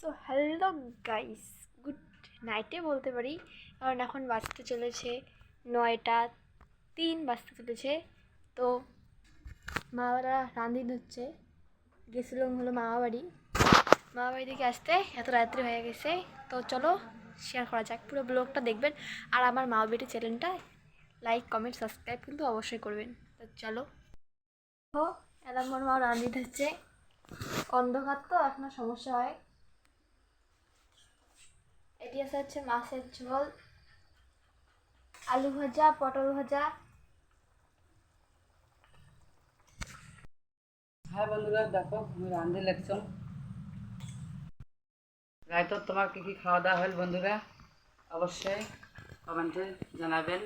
So hello guys, good নাইটে বলতে পারি, কারণ এখন বাজতে চলেছে 9টা 3 বাজতে চলেছে। তো মামারা রাঁধি হচ্ছে, গেছিলাম হলো মামা বাড়ি থেকে আসতে এত রাত্রি হয়ে গেছে। তো চলো শেয়ার করা যাক, পুরো ব্লগটা দেখবেন। আর আমার মা বেটি চ্যানেলটা লাইক কমেন্ট সাবস্ক্রাইব কিন্তু অবশ্যই করবেন। তো চলো। ও এলাম, মোর মা রাঁধি হচ্ছে, অন্ধকার তো এখনো সমস্যা হয়। এটি আছে হচ্ছে মাছের ঝোল, আলু ভাজা, পটল ভাজা। হ্যাঁ বন্ধুরা, দেখো আমি রাঁধে লেখছম রাইতো। তোমার কি কি খাওয়া দাওয়া হল বন্ধুরা? অবশ্যই কমেন্টে জানাবেন।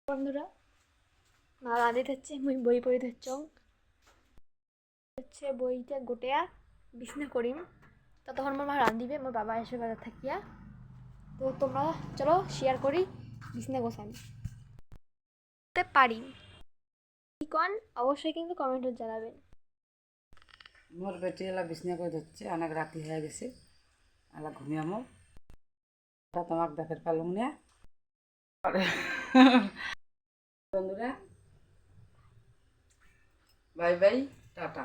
বন্ধুরা, মা রাঁধি হচ্ছে, মুই বই পড়ি হচ্ছে বইটা গোটেয়া বিছনা করিম। ততক্ষণ মোর মা রাঁধিবে, মোর বাবা এসে বাজার থাকিয়া। তো তোমরা চলো শেয়ার করি বিছনা গোছান পারি কি কন, অবশ্যই কিন্তু কমেন্টে জানাবেন। মোর বেটি এলা বিছনা করে ধরছে, অনেক রাতি হয়ে গেছে, এলা ঘুমিয়ামো। তোমাকে দেখার পালুম না বন্ধুরা। Bye bye, tata.